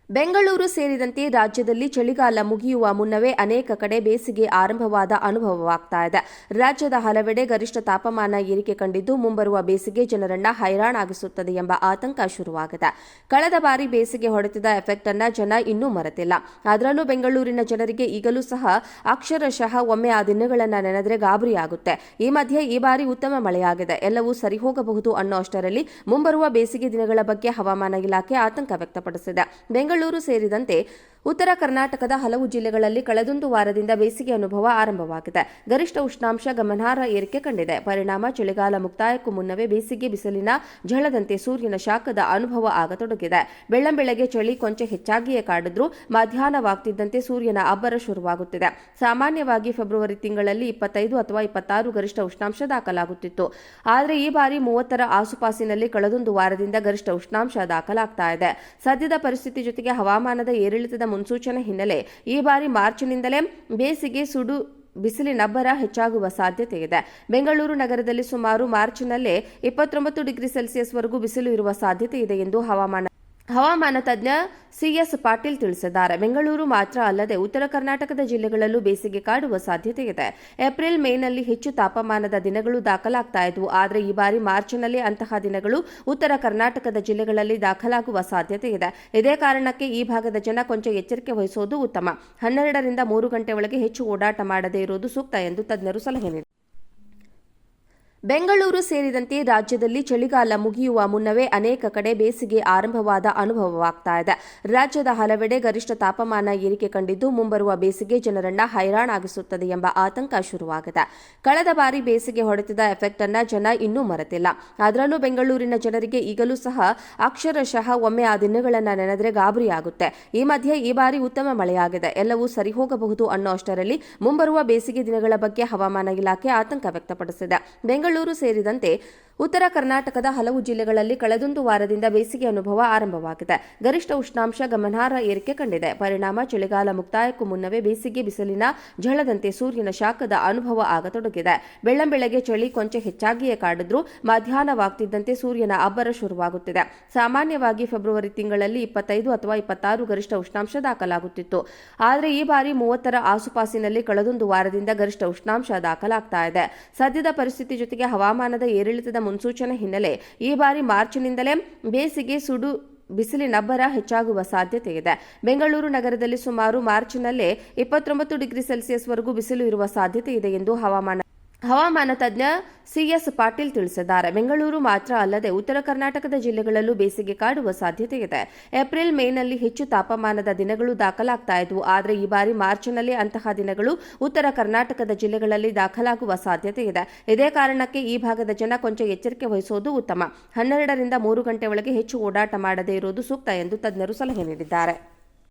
ಬೆಂಗಳೂರು ಸೇರಿದಂತೆ ರಾಜ್ಯದಲ್ಲಿ ಚಳಿಗಾಲ ಮುಗಿಯುವ ಮುನ್ನವೇ ಅನೇಕ ಕಡೆ ಬೇಸಿಗೆ ಆರಂಭವಾದ ಅನುಭವವಾಗ್ತಾ ಇದೆ. ರಾಜ್ಯದ ಹಲವೆಡೆ ಗರಿಷ್ಠ ತಾಪಮಾನ ಏರಿಕೆ ಕಂಡಿದ್ದು, ಮುಂಬರುವ ಬೇಸಿಗೆ ಜನರನ್ನ ಹೈರಾಣಾಗಿಸುತ್ತದೆ ಎಂಬ ಆತಂಕ ಶುರುವಾಗಿದೆ. ಕಳೆದ ಬಾರಿ ಬೇಸಿಗೆ ಹೊಡೆತಿದ್ದ ಎಫೆಕ್ಟ್ ಅನ್ನ ಜನ ಇನ್ನೂ ಮರೆತಿಲ್ಲ. ಅದರಲ್ಲೂ ಬೆಂಗಳೂರಿನ ಜನರಿಗೆ ಈಗಲೂ ಸಹ ಅಕ್ಷರಶಃ ಒಮ್ಮೆ ಆ ದಿನಗಳನ್ನ ನೆನೆದರೆ ಗಾಬರಿಯಾಗುತ್ತೆ. ಈ ಮಧ್ಯೆ ಈ ಬಾರಿ ಉತ್ತಮ ಮಳೆಯಾಗಿದೆ, ಎಲ್ಲವೂ ಸರಿ ಹೋಗಬಹುದು ಅನ್ನೋ ಅಷ್ಟರಲ್ಲಿ ಮುಂಬರುವ ಬೇಸಿಗೆ ದಿನಗಳ ಬಗ್ಗೆ ಹವಾಮಾನ ಇಲಾಖೆ ಆತಂಕ ವ್ಯಕ್ತಪಡಿಸಿದೆ. ಬೆಂಗಳೂರು ಸೇರಿದಂತೆ ಉತ್ತರ ಕರ್ನಾಟಕದ ಹಲವು ಜಿಲ್ಲೆಗಳಲ್ಲಿ ಕಳೆದೊಂದು ವಾರದಿಂದ ಬೇಸಿಗೆ ಅನುಭವ ಆರಂಭವಾಗಿದೆ. ಗರಿಷ್ಠ ಉಷ್ಣಾಂಶ ಗಮನಾರ್ಹ ಏರಿಕೆ ಕಂಡಿದೆ. ಪರಿಣಾಮ ಚಳಿಗಾಲ ಮುಕ್ತಾಯಕ್ಕೂ ಮುನ್ನವೇ ಬೇಸಿಗೆ ಬಿಸಿಲಿನ ಝಳದಂತೆ ಸೂರ್ಯನ ಶಾಖದ ಅನುಭವ ಆಗತೊಡಗಿದೆ. ಬೆಳ್ಳಂಬೆಳಗ್ಗೆ ಚಳಿ ಕೊಂಚ ಹೆಚ್ಚಾಗಿಯೇ ಕಾಡಿದ್ರೂ ಮಧ್ಯಾಹ್ನವಾಗ್ತಿದ್ದಂತೆ ಸೂರ್ಯನ ಅಬ್ಬರ ಶುರುವಾಗುತ್ತಿದೆ. ಸಾಮಾನ್ಯವಾಗಿ ಫೆಬ್ರವರಿ ತಿಂಗಳಲ್ಲಿ 25 ಅಥವಾ 26 ಗರಿಷ್ಠ ಉಷ್ಣಾಂಶ ದಾಖಲಾಗುತ್ತಿತ್ತು. ಆದರೆ ಈ ಬಾರಿ 30ರ ಆಸುಪಾಸಿನಲ್ಲಿ ಕಳೆದೊಂದು ವಾರದಿಂದ ಗರಿಷ್ಠ ಉಷ್ಣಾಂಶ ದಾಖಲಾಗ್ತಾ ಇದೆ. ಸದ್ಯದ ಪರಿಸ್ಥಿತಿ ಜೊತೆಗೆ ಹವಾಮಾನದ ಏರಿಳಿತದ ಮುನ್ಸೂಚನೆ ಹಿನ್ನೆಲೆ ಈ ಬಾರಿ ಮಾರ್ಚ್ನಿಂದಲೇ ಬೇಸಿಗೆ ಸುಡು ಬಿಸಿಲಿನಬ್ಬರ ಹೆಚ್ಚಾಗುವ ಸಾಧ್ಯತೆ ಇದೆ. ಬೆಂಗಳೂರು ನಗರದಲ್ಲಿ ಸುಮಾರು ಮಾರ್ಚ್ನಲ್ಲೇ 29 ಡಿಗ್ರಿ ಸೆಲ್ಸಿಯಸ್ ವರೆಗೂ ಬಿಸಿಲು ಇರುವ ಸಾಧ್ಯತೆ ಇದೆ ಎಂದು ಹವಾಮಾನ ತಜ್ಞ ಸಿಎಸ್ ಪಾಟೀಲ್ ತಿಳಿಸಿದ್ದಾರೆ. ಬೆಂಗಳೂರು ಮಾತ್ರ ಅಲ್ಲದೆ ಉತ್ತರ ಕರ್ನಾಟಕದ ಜಿಲ್ಲೆಗಳಲ್ಲೂ ಬೇಸಿಗೆ ಕಾಡುವ ಸಾಧ್ಯತೆ ಇದೆ. ಏಪ್ರಿಲ್ ಮೇನಲ್ಲಿ ಹೆಚ್ಚು ತಾಪಮಾನದ ದಿನಗಳು ದಾಖಲಾಗ್ತಾ ಇದ್ವು. ಆದರೆ ಈ ಬಾರಿ ಮಾರ್ಚ್ನಲ್ಲಿ ಅಂತಹ ದಿನಗಳು ಉತ್ತರ ಕರ್ನಾಟಕದ ಜಿಲ್ಲೆಗಳಲ್ಲಿ ದಾಖಲಾಗುವ ಸಾಧ್ಯತೆ ಇದೆ. ಇದೇ ಕಾರಣಕ್ಕೆ ಈ ಭಾಗದ ಜನ ಕೊಂಚ ಎಚ್ಚರಿಕೆ ವಹಿಸುವುದು ಉತ್ತಮ. 12ರಿಂದ 3 ಗಂಟೆ ಒಳಗೆ ಹೆಚ್ಚು ಓಡಾಟ ಮಾಡದೇ ಇರುವುದು ಸೂಕ್ತ ಎಂದು ತಜ್ಞರು ಸಲಹೆ ನೀಡಿದ್ದಾರೆ. ಬೆಂಗಳೂರು ಸೇರಿದಂತೆ ರಾಜ್ಯದಲ್ಲಿ ಚಳಿಗಾಲ ಮುಗಿಯುವ ಮುನ್ನವೇ ಅನೇಕ ಕಡೆ ಬೇಸಿಗೆ ಆರಂಭವಾದ ಅನುಭವವಾಗ್ತಾ ಇದೆ. ರಾಜ್ಯದ ಹಲವೆಡೆ ಗರಿಷ್ಠ ತಾಪಮಾನ ಏರಿಕೆ ಕಂಡಿದ್ದು, ಮುಂಬರುವ ಬೇಸಿಗೆ ಜನರನ್ನ ಹೈರಾಣಾಗಿಸುತ್ತದೆ ಎಂಬ ಆತಂಕ ಶುರುವಾಗಿದೆ. ಕಳೆದ ಬಾರಿ ಬೇಸಿಗೆ ಹೊಡೆತಿದ್ದ ಎಫೆಕ್ಟ್ ಅನ್ನ ಜನ ಇನ್ನೂ ಮರೆತಿಲ್ಲ. ಅದರಲ್ಲೂ ಬೆಂಗಳೂರಿನ ಜನರಿಗೆ ಈಗಲೂ ಸಹ ಅಕ್ಷರಶಃ ಒಮ್ಮೆ ಆ ದಿನಗಳನ್ನ ನೆನೆದರೆ ಗಾಬರಿಯಾಗುತ್ತೆ. ಈ ಮಧ್ಯೆ ಈ ಬಾರಿ ಉತ್ತಮ ಮಳೆಯಾಗಿದೆ, ಎಲ್ಲವೂ ಸರಿ ಹೋಗಬಹುದು ಅನ್ನೋ ಅಷ್ಟರಲ್ಲಿ ಮುಂಬರುವ ಬೇಸಿಗೆ ದಿನಗಳ ಬಗ್ಗೆ ಹವಾಮಾನ ಇಲಾಖೆ ಆತಂಕ ವ್ಯಕ್ತಪಡಿಸಿದೆ. ಬೆಂಗಳೂರು ಸೇರಿದಂತೆ ಉತ್ತರ ಕರ್ನಾಟಕದ ಹಲವು ಜಿಲ್ಲೆಗಳಲ್ಲಿ ಕಳೆದೊಂದು ವಾರದಿಂದ ಬೇಸಿಗೆ ಅನುಭವ ಆರಂಭವಾಗಿದೆ. ಗರಿಷ್ಠ ಉಷ್ಣಾಂಶ ಗಮನಾರ್ಹ ಏರಿಕೆ ಕಂಡಿದೆ. ಪರಿಣಾಮ ಚಳಿಗಾಲ ಮುಕ್ತಾಯಕ್ಕೂ ಮುನ್ನವೇ ಬೇಸಿಗೆ ಬಿಸಿಲಿನ ಝಳದಂತೆ ಸೂರ್ಯನ ಶಾಖದ ಅನುಭವ ಆಗತೊಡಗಿದೆ. ಬೆಳ್ಳಂಬೆಳಗ್ಗೆ ಚಳಿ ಕೊಂಚ ಹೆಚ್ಚಾಗಿಯೇ ಕಾಡಿದ್ರೂ ಮಧ್ಯಾಹ್ನವಾಗ್ತಿದ್ದಂತೆ ಸೂರ್ಯನ ಅಬ್ಬರ ಶುರುವಾಗುತ್ತಿದೆ. ಸಾಮಾನ್ಯವಾಗಿ ಫೆಬ್ರವರಿ ತಿಂಗಳಲ್ಲಿ 25 ಅಥವಾ 26 ಗರಿಷ್ಠ ಉಷ್ಣಾಂಶ ದಾಖಲಾಗುತ್ತಿತ್ತು. ಆದರೆ ಈ ಬಾರಿ 30ರ ಆಸುಪಾಸಿನಲ್ಲಿ ಕಳೆದೊಂದು ವಾರದಿಂದ ಗರಿಷ್ಠ ಉಷ್ಣಾಂಶ ದಾಖಲಾಗ್ತಾ ಇದೆ. ಸದ್ಯದ ಪರಿಸ್ಥಿತಿ ಜೊತೆಗೆ ಹವಾಮಾನದ ಏರಿಳಿತದ ಮುನ್ಸೂಚನೆ ಹಿನ್ನೆಲೆ ಈ ಬಾರಿ ಮಾರ್ಚ್ನಿಂದಲೇ ಬೇಸಿಗೆ ಸುಡು ಬಿಸಿಲಿನಬ್ಬರ ಹೆಚ್ಚಾಗುವ ಸಾಧ್ಯತೆ ಇದೆ. ಬೆಂಗಳೂರು ನಗರದಲ್ಲಿ ಸುಮಾರು ಮಾರ್ಚ್ನಲ್ಲೇ 29 ಡಿಗ್ರಿ ಸೆಲ್ಸಿಯಸ್ ವರೆಗೂ ಬಿಸಿಲು ಇರುವ ಸಾಧ್ಯತೆ ಇದೆ ಎಂದು ಹವಾಮಾನ ತಜ್ಞ ಸಿಎಸ್ ಪಾಟೀಲ್ ತಿಳಿಸಿದ್ದಾರೆ. ಬೆಂಗಳೂರು ಮಾತ್ರ ಅಲ್ಲದೆ ಉತ್ತರ ಕರ್ನಾಟಕದ ಜಿಲ್ಲೆಗಳಲ್ಲೂ ಬೇಸಿಗೆ ಕಾಡುವ ಸಾಧ್ಯತೆ ಇದೆ. ಏಪ್ರಿಲ್ ಮೇನಲ್ಲಿ ಹೆಚ್ಚು ತಾಪಮಾನದ ದಿನಗಳು ದಾಖಲಾಗ್ತಾ ಇದ್ವು. ಆದರೆ ಈ ಬಾರಿ ಮಾರ್ಚ್ನಲ್ಲಿ ಅಂತಹ ದಿನಗಳು ಉತ್ತರ ಕರ್ನಾಟಕದ ಜಿಲ್ಲೆಗಳಲ್ಲಿ ದಾಖಲಾಗುವ ಸಾಧ್ಯತೆ ಇದೆ. ಇದೇ ಕಾರಣಕ್ಕೆ ಈ ಭಾಗದ ಜನ ಕೊಂಚ ಎಚ್ಚರಿಕೆ ವಹಿಸುವುದು ಉತ್ತಮ. 12ರಿಂದ 3 ಗಂಟೆ ಒಳಗೆ ಹೆಚ್ಚು ಓಡಾಟ ಮಾಡದೇ ಇರುವುದು ಸೂಕ್ತ ಎಂದು ತಜ್ಞರು ಸಲಹೆ ನೀಡಿದ್ದಾರೆ.